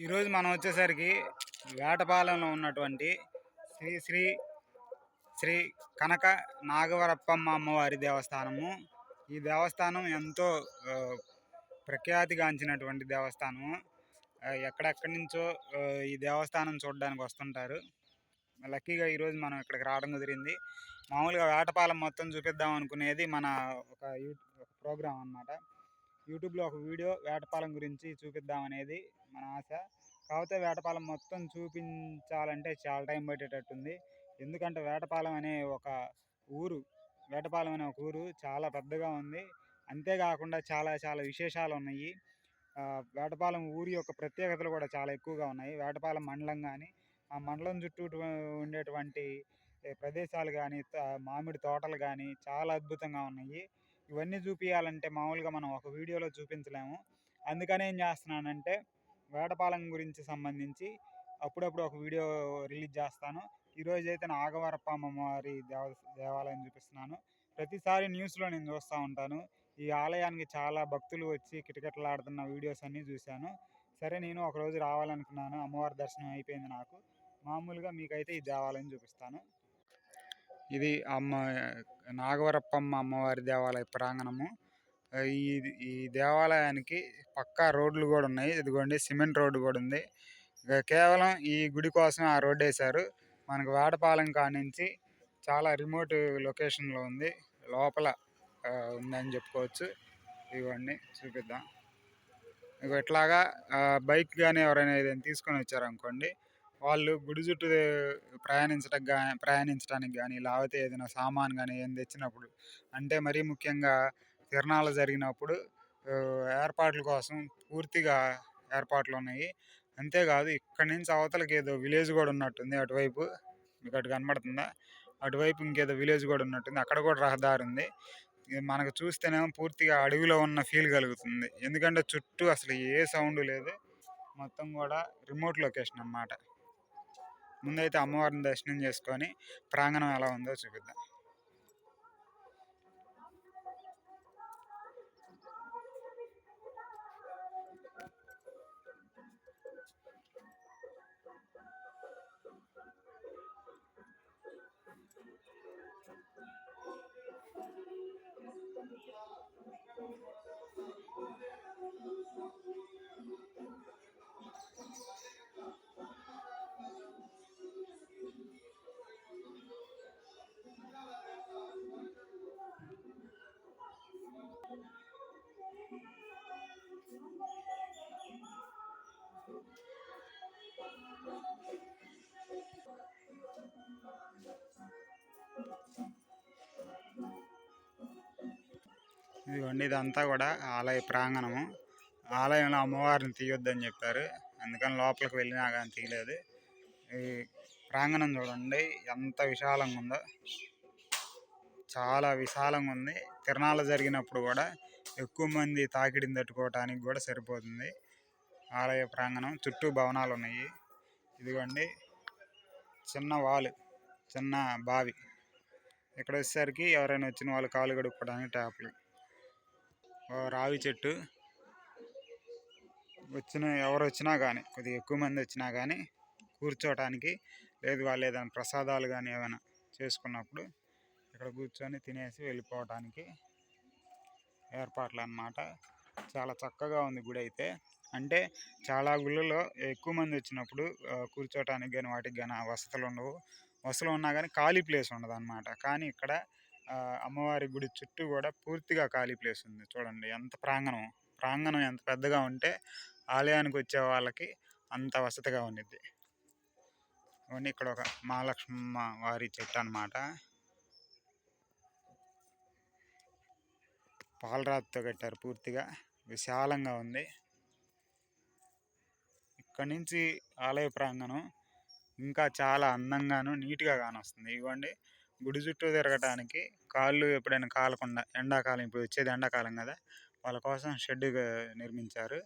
ఈరోజు మనం వచ్చేసరికి వేటపాలెంలో ఉన్నటువంటి శ్రీ శ్రీ శ్రీ కనక నాగవరప్పమ్మ అమ్మవారి దేవస్థానము. ఈ దేవస్థానం ఎంతో ప్రఖ్యాతిగాంచినటువంటి దేవస్థానము. ఎక్కడెక్కడి నుంచో ఈ దేవస్థానం చూడడానికి వస్తుంటారు. లక్కీగా ఈరోజు మనం ఇక్కడికి రావడం కుదిరింది. మామూలుగా వేటపాలెం మొత్తం చూపిద్దాం అనుకునేది మన ఒక ప్రోగ్రాం అన్నమాట. యూట్యూబ్లో ఒక వీడియో వేటపాలెం గురించి చూపిద్దాం అనేది మన ఆశ. కాకపోతే వేటపాలెం మొత్తం చూపించాలంటే చాలా టైం పట్టేటట్టుంది. ఎందుకంటే వేటపాలెం అనే ఒక ఊరు చాలా పెద్దగా ఉంది. అంతేకాకుండా చాలా చాలా విశేషాలు ఉన్నాయి. వేటపాలెం ఊరి యొక్క ప్రత్యేకతలు కూడా చాలా ఎక్కువగా ఉన్నాయి. వేటపాలెం మండలం కానీ, ఆ మండలం చుట్టూ ఉండేటువంటి ప్రదేశాలు కానీ, మామిడి తోటలు కానీ చాలా అద్భుతంగా ఉన్నాయి. ఇవన్నీ చూపించాలంటే మామూలుగా మనం ఒక వీడియోలో చూపించలేము. అందుకని ఏం చేస్తున్నానంటే వేటపాలెం గురించి సంబంధించి అప్పుడప్పుడు ఒక వీడియో రిలీజ్ చేస్తాను. ఈరోజు అయితే నాగవరప్ప అమ్మవారి దేవాలయం చూపిస్తున్నాను. ప్రతిసారి న్యూస్లో నేను చూస్తూ ఉంటాను. ఈ ఆలయానికి చాలా భక్తులు వచ్చి కిటకిటలాడుతున్న వీడియోస్ అన్నీ చూశాను. సరే నేను ఒకరోజు రావాలనుకున్నాను. అమ్మవారి దర్శనం అయిపోయింది నాకు. మామూలుగా మీకైతే ఈ దేవాలయం చూపిస్తాను. ఇది నాగవరప్పమ్మ అమ్మవారి దేవాలయ ప్రాంగణము. ఈ ఈ దేవాలయానికి పక్కా రోడ్లు కూడా ఉన్నాయి. ఇదిగోండి సిమెంట్ రోడ్డు కూడా ఉంది. కేవలం ఈ గుడి కోసం ఆ రోడ్డు వేశారు. మనకు వేటపాలెం కానించి చాలా రిమోట్ లొకేషన్లో ఉంది. లోపల ఉందని చెప్పుకోవచ్చు. ఇవన్నీ చూపిద్దాం. ఇట్లాగా బైక్ కానీ ఎవరైనా ఏదైనా తీసుకొని వచ్చారనుకోండి, వాళ్ళు గుడి చుట్టూ ప్రయాణించడానికి కానీ, లేకపోతే ఏదైనా సామాన్ కానీ ఏం తెచ్చినప్పుడు, అంటే మరీ ముఖ్యంగా తిరణాలు జరిగినప్పుడు ఏర్పాట్ల కోసం పూర్తిగా ఏర్పాట్లు ఉన్నాయి. అంతేకాదు ఇక్కడి నుంచి అవతలకి ఏదో విలేజ్ కూడా ఉన్నట్టుంది. అటువైపు మీకు అటు కనబడుతుందా? అటువైపు ఇంకేదో విలేజ్ కూడా ఉన్నట్టుంది. అక్కడ కూడా రహదారి ఉంది. మనకు చూస్తేనేమో పూర్తిగా అడవిలో ఉన్న ఫీల్ కలుగుతుంది. ఎందుకంటే చుట్టూ అసలు ఏ సౌండ్ లేదు. మొత్తం కూడా రిమోట్ లొకేషన్ అన్నమాట. ముందైతే అమ్మవారిని దర్శనం చేసుకొని ప్రాంగణం ఎలా ఉందో చూపిద్దాం. ఇదిగోండి ఇదంతా కూడా ఆలయ ప్రాంగణము. ఆలయంలో అమ్మవారిని తీయొద్దని చెప్పారు. అందుకని లోపలికి వెళ్ళినా కానీ తీయలేదు. ఈ ప్రాంగణం చూడండి ఎంత విశాలంగా ఉందో. చాలా విశాలంగా ఉంది. తిరణాలు జరిగినప్పుడు కూడా ఎక్కువ మంది తాకిడిని తట్టుకోవటానికి కూడా సరిపోతుంది. ఆలయ ప్రాంగణం చుట్టూ భవనాలు ఉన్నాయి. ఇదిగోండి చిన్న చిన్న బావి. ఇక్కడ వచ్చేసరికి ఎవరైనా వచ్చిన వాళ్ళు కాలు కడుక్కోవడానికి ట్యాప్లు. రావి చెట్టు. ఎవరు వచ్చినా కానీ, కొద్దిగా ఎక్కువ మంది వచ్చినా కానీ కూర్చోవటానికి, లేదు వాళ్ళు ఏదైనా ప్రసాదాలు కానీ ఏమైనా చేసుకున్నప్పుడు ఇక్కడ కూర్చొని తినేసి వెళ్ళిపోవటానికి ఏర్పాట్లు అన్నమాట. చాలా చక్కగా ఉంది గుడి అయితే. అంటే చాలా గుళ్ళలో ఎక్కువ మంది వచ్చినప్పుడు కూర్చోవటానికి కానీ వాటికి కానీ వసతులు ఉండవు. వసతులు ఉన్నా కానీ ఖాళీ ప్లేస్ ఉండదు అన్నమాట. కానీ ఇక్కడ అమ్మవారి గుడి చుట్టూ కూడా పూర్తిగా ఖాళీ ప్లేస్ ఉంది. చూడండి ఎంత ప్రాంగణం ఎంత పెద్దగా ఉంటే ఆలయానికి వచ్చే వాళ్ళకి అంత వసతిగా ఉండిద్ది. ఇవన్నీ ఇక్కడ ఒక మహాలక్ష్మమ్మ వారి చెట్టు అన్నమాట. పాలరాతితో కట్టారు. పూర్తిగా విశాలంగా ఉంది. ఇక్కడ నుంచి ఆలయ ప్రాంగణం ఇంకా చాలా అందంగాను నీట్గా కానొస్తుంది. ఇవ్వండి గుడి చుట్టూ తిరగటానికి కాళ్ళు ఎప్పుడైనా కాలకుండా, ఎండాకాలం ఇప్పుడు వచ్చేది ఎండాకాలం కదా, వాళ్ళ కోసం షెడ్ నిర్మించారు.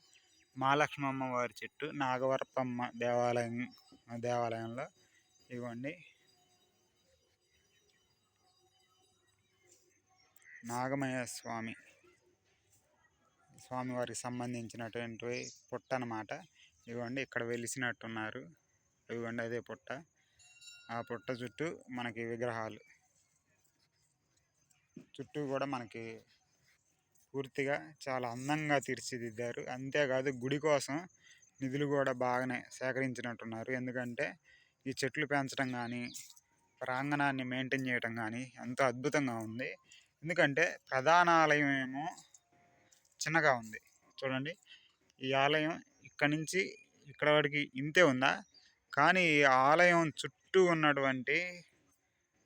మహాలక్ష్మమ్మ వారి చెట్టు నాగవరప్పమ్మ దేవాలయంలో ఇవ్వండి. నాగమయ స్వామివారికి సంబంధించినటువంటి పుట్ట అన్నమాట. ఇవ్వండి ఇక్కడ వెలిసినట్టున్నారు. ఇవ్వండి అదే పుట్ట. ఆ పుట్ట చుట్టూ మనకి విగ్రహాలు, చుట్టూ కూడా మనకి పూర్తిగా చాలా అందంగా తీర్చిదిద్దారు. అంతేకాదు గుడి కోసం నిధులు కూడా బాగానే సేకరించినట్టున్నారు. ఎందుకంటే ఈ చెట్లు పెంచడం కానీ, ప్రాంగణాన్ని మెయింటైన్ చేయడం కానీ ఎంతో అద్భుతంగా ఉంది. ఎందుకంటే ప్రధాన ఆలయం ఏమో చిన్నగా ఉంది. చూడండి, ఈ ఆలయం ఇక్కడి నుంచి ఇక్కడ వరకు ఇంతే ఉందా, కానీ ఈ ఆలయం చుట్టూ ఉన్నటువంటి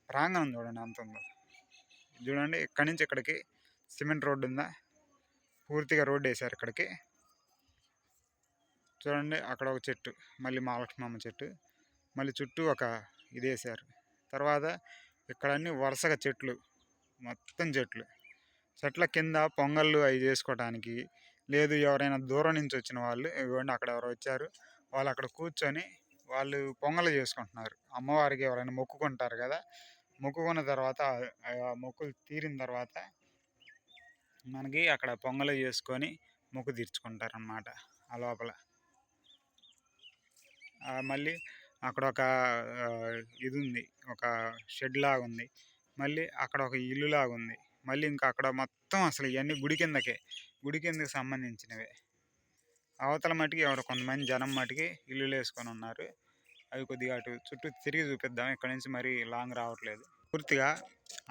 ప్రాంగణం చూడండి ఎంత ఉందో. చూడండి ఇక్కడి నుంచి ఇక్కడికి సిమెంట్ రోడ్డు ఉందా, పూర్తిగా రోడ్డు వేశారు ఇక్కడికి. చూడండి అక్కడ ఒక చెట్టు, మళ్ళీ మహాలక్ష్మమ్మ చెట్టు, మళ్ళీ చుట్టూ ఒక ఇది వేశారు. తర్వాత ఇక్కడ అన్ని వరుసగా చెట్లు, మొత్తం చెట్లు. చెట్ల కింద పొంగళ్ళు అవి చేసుకోవడానికి, లేదు ఎవరైనా దూరం నుంచి వచ్చిన వాళ్ళు, ఇవ్వండి అక్కడ ఎవరు వచ్చారు, వాళ్ళు అక్కడ కూర్చొని వాళ్ళు పొంగలు చేసుకుంటున్నారు. అమ్మవారికి ఎవరైనా మొక్కుకుంటారు కదా, మొక్కుకున్న తర్వాత ఆ మొక్కులు తీరిన తర్వాత మనకి అక్కడ పొంగలు చేసుకొని మొక్కు తీర్చుకుంటారు అన్నమాట. ఆ లోపల మళ్ళీ అక్కడ ఒక ఇది ఉంది, ఒక షెడ్ లాగా ఉంది. మళ్ళీ అక్కడ ఒక ఇల్లు లాగా ఉంది. మళ్ళీ ఇంకా అక్కడ మొత్తం అసలు ఇవన్నీ గుడి కిందకి సంబంధించినవే. అవతల మటుకి ఎవరు కొంతమంది జనం మటుకి ఇల్లులు వేసుకొని ఉన్నారు. అవి కొద్దిగా అటు చుట్టూ తిరిగి చూపిద్దాం, ఇక్కడ నుంచి మరీ లాంగ్ రావట్లేదు. పూర్తిగా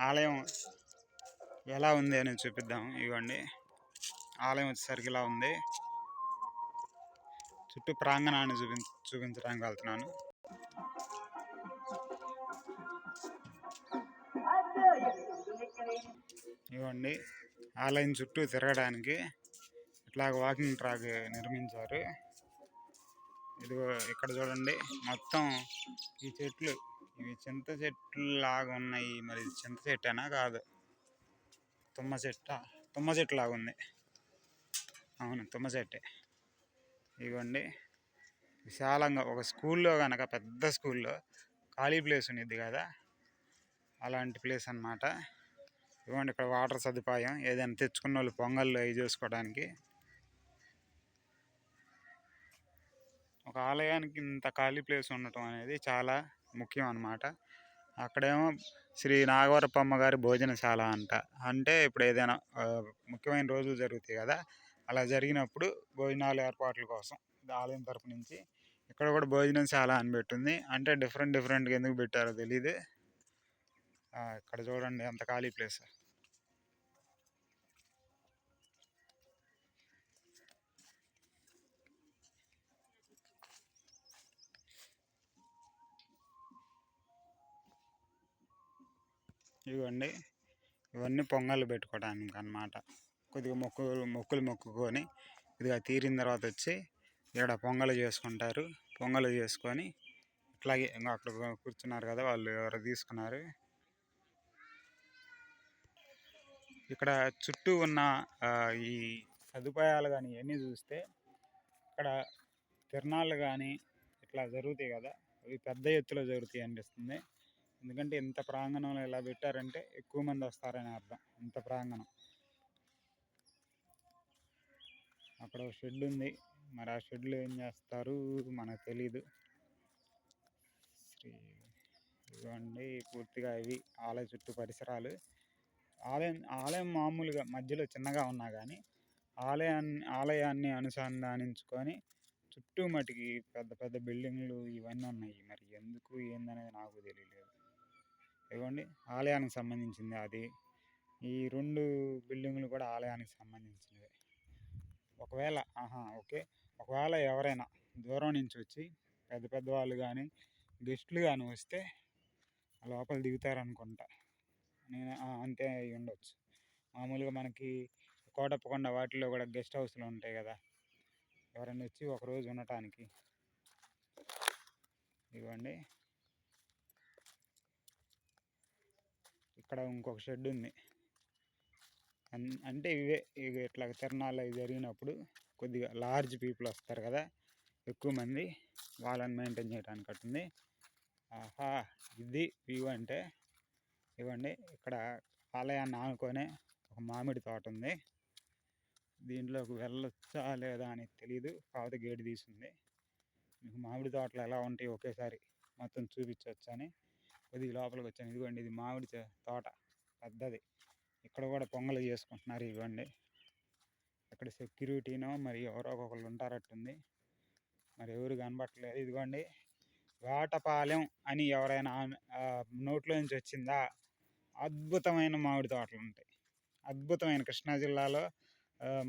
ఆలయం ఎలా ఉంది అని చూపిద్దాం. ఇవ్వండి ఆలయం వచ్చేసరికి ఇలా ఉంది. చుట్టూ ప్రాంగణాన్ని చూపించడానికి వెళ్తున్నాను. ఇవ్వండి ఆలయం చుట్టూ తిరగడానికి ఇట్లాగ వాకింగ్ ట్రాక్ నిర్మించారు. ఇదిగో ఇక్కడ చూడండి మొత్తం ఈ చెట్లు, ఇవి చింత చెట్లు లాగా ఉన్నాయి. మరి చింత చెట్టేనా కాదు, తుమ్మ చెట్టు లాగా ఉంది. అవును తుమ్మ చెట్టే. ఇవ్వండి విశాలంగా ఒక స్కూల్లో కనుక, పెద్ద స్కూల్లో ఖాళీ ప్లేస్ ఉండేది కదా, అలాంటి ప్లేస్ అన్నమాట. ఇవ్వండి ఇక్కడ వాటర్ సదుపాయం, ఏదైనా తెచ్చుకున్న వాళ్ళు పొంగళ్ళు అవి చేసుకోవడానికి. ఒక ఆలయానికి ఇంత ఖాళీ ప్లేస్ ఉండటం అనేది చాలా ముఖ్యం అన్నమాట. అక్కడేమో శ్రీ నాగవరపమ్మ గారి భోజనశాల అంట. అంటే ఇప్పుడు ఏదైనా ముఖ్యమైన రోజులు జరుగుతాయి కదా, అలా జరిగినప్పుడు భోజనాలు ఏర్పాట్ల కోసం ఆలయం తరపు నుంచి ఇక్కడ కూడా భోజనశాల అని పెట్టింది. అంటే డిఫరెంట్గా ఎందుకు పెట్టారో తెలియదు. ఇక్కడ చూడండి ఎంత ఖాళీ ప్లేస్. ఇవ్వండి ఇవన్నీ పొంగళ్ళు పెట్టుకోవడానికి అన్నమాట. కొద్దిగా మొక్కులు మొక్కుకొని ఇదిగా తీరిన తర్వాత వచ్చి ఇక్కడ పొంగలు చేసుకుంటారు. పొంగలు చేసుకొని ఇట్లాగే ఇంకా అక్కడ కూర్చున్నారు కదా, వాళ్ళు ఎవరో తీసుకున్నారు. ఇక్కడ చుట్టూ ఉన్న ఈ సదుపాయాలు కానీ ఇవన్నీ చూస్తే ఇక్కడ తిరణాలు కానీ ఇట్లా జరుగుతాయి కదా, అవి పెద్ద ఎత్తులో జరుగుతాయి అనిపిస్తుంది. ఎందుకంటే ఇంత ప్రాంగణంలో ఇలా పెట్టారంటే ఎక్కువ మంది వస్తారని అర్థం. ఇంత ప్రాంగణం. అక్కడ ఒక షెడ్ ఉంది, మరి ఆ షెడ్లో ఏం చేస్తారు మనకు తెలీదు. ఇవ్వండి పూర్తిగా ఇవి ఆలయ చుట్టూ పరిసరాలు. ఆలయం మామూలుగా మధ్యలో చిన్నగా ఉన్నా కానీ ఆలయాన్ని అనుసంధానించుకొని చుట్టూ మటుకి పెద్ద పెద్ద బిల్డింగ్లు ఇవన్నీ ఉన్నాయి. మరి ఎందుకు ఏందనేది నాకు తెలియలేదు. ఇవ్వండి ఆలయానికి సంబంధించింది అది. ఈ 2 బిల్డింగ్లు కూడా ఆలయానికి సంబంధించినవే. ఒకవేళ ఎవరైనా దూరం నుంచి వచ్చి పెద్ద వాళ్ళు కానీ గెస్టులు కానీ వస్తే లోపల దిగుతారనుకుంటా. నేను అంతే అయి ఉండొచ్చు. మామూలుగా మనకి కోటప్పకొండ వాటిల్లో కూడా గెస్ట్ హౌస్లు ఉంటాయి కదా, ఎవరైనా వచ్చి ఒకరోజు ఉండటానికి. ఇవ్వండి ఇక్కడ ఇంకొక షెడ్ ఉంది. అంటే ఇవి ఇట్లా తిరణాలు అవి జరిగినప్పుడు కొద్దిగా లార్జ్ పీపుల్ వస్తారు కదా, ఎక్కువ మంది, వాళ్ళని మెయింటైన్ చేయడానికి అట్టుంది. ఆహా ఇది వ్యూ అంటే. ఇవ్వండి ఇక్కడ ఆలయాన్ని ఆనుకొనే ఒక మామిడి తోట ఉంది. దీంట్లోకి వెళ్ళొచ్చా లేదా అని తెలీదు, కాకపోతే గేటు తీసుంది. మీకు మామిడి తోటలు ఎలా ఉంటాయి ఒకేసారి మొత్తం చూపించవచ్చని కొద్దిగా లోపలికి వచ్చాను. ఇదిగోండి ఇది మామిడి తోట పెద్దది. ఇక్కడ కూడా పొంగలు చేసుకుంటున్నారు. ఇవ్వండి ఇక్కడ సెక్యూరిటీనో మరి ఎవరో ఒకళ్ళు ఉంటారట్టుంది, మరి ఎవరు కనబట్టలేదు. ఇదిగోండి వేటపాలెం అని ఎవరైనా నోట్లో నుంచి వచ్చిందా, అద్భుతమైన మామిడి తోటలు ఉంటాయి. అద్భుతమైన కృష్ణా జిల్లాలో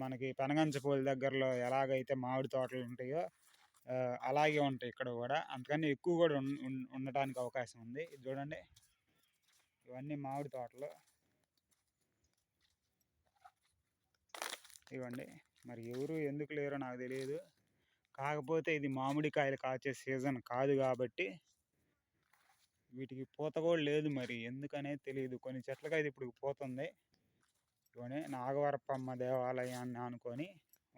మనకి పెనగంచపోలి దగ్గరలో ఎలాగైతే మామిడి తోటలు ఉంటాయో అలాగే ఉంటాయి ఇక్కడ కూడా. అంతకన్నా ఎక్కువ కూడా ఉండటానికి అవకాశం ఉంది. ఇది చూడండి ఇవన్నీ మామిడి తోటలు. ఇవ్వండి మరి ఎవరు ఎందుకు లేరో నాకు తెలియదు. కాకపోతే ఇది మామిడికాయలు కాచే సీజన్ కాదు కాబట్టి వీటికి పూత కూడా లేదు. మరి ఎందుకనేది తెలియదు. కొన్ని చెట్లకైతే ఇప్పుడు పోతుంది. ఇవన్నీ నాగవరపమ్మ దేవాలయాన్ని అనుకొని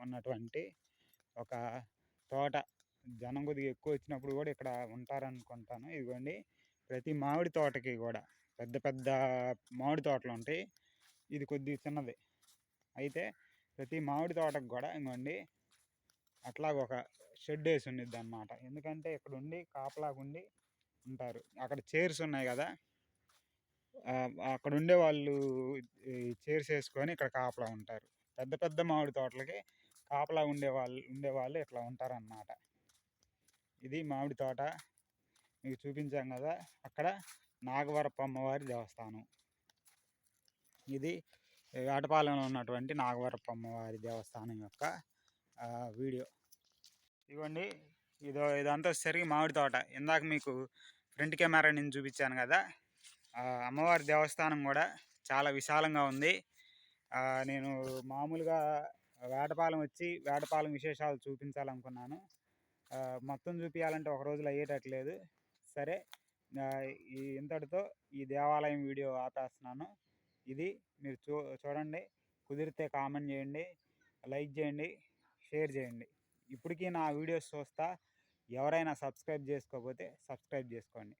ఉన్నటువంటి ఒక తోట. జనం కొద్దిగా ఎక్కువ వచ్చినప్పుడు కూడా ఇక్కడ ఉంటారనుకుంటాను. ఇదిగోండి ప్రతి మామిడి తోటకి కూడా పెద్ద పెద్ద మామిడి తోటలు ఉంటాయి. ఇది కొద్దిగా చిన్నది. అయితే ప్రతి మామిడి తోటకు కూడా ఇంకోండి అట్లాగ ఒక షెడ్ వేసి ఉండిద్ది అన్నమాట. ఎందుకంటే ఇక్కడ ఉండి కాపలాగుండి ఉంటారు. అక్కడ చైర్స్ ఉన్నాయి కదా, అక్కడ ఉండే వాళ్ళు చైర్స్ వేసుకొని ఇక్కడ కాపలా ఉంటారు. పెద్ద పెద్ద మామిడి తోటలకి కాపలా ఉండేవాళ్ళు ఇట్లా ఉంటారన్నమాట. ఇది మామిడి తోట మీకు చూపించాం కదా. అక్కడ నాగవరపమ్మ వారి దేవస్థానం. ఇది వేటపాలెంలో ఉన్నటువంటి నాగవరపమ్మ వారి దేవస్థానం యొక్క వీడియో. ఇవ్వండి ఇదంతా వచ్చేసరికి మామిడి తోట. ఇందాక మీకు ఫ్రంట్ కెమెరా నేను చూపించాను కదా, అమ్మవారి దేవస్థానం కూడా చాలా విశాలంగా ఉంది. నేను మామూలుగా వేటపాలెం వచ్చి వేటపాలెం విశేషాలు చూపించాలనుకున్నాను. మొత్తం చూపించాలంటే ఒక రోజులో అయ్యేటట్లేదు. సరే ఇంతటితో ఈ దేవాలయం వీడియో ఆపేస్తున్నాను. ఇది మీరు చూడండి, కుదిరితే కామెంట్ చేయండి, లైక్ చేయండి, షేర్ చేయండి. ఇప్పటికీ నా వీడియోస్ చూస్తా ఎవరైనా సబ్స్క్రైబ్ చేసుకోకపోతే సబ్స్క్రైబ్ చేసుకోండి.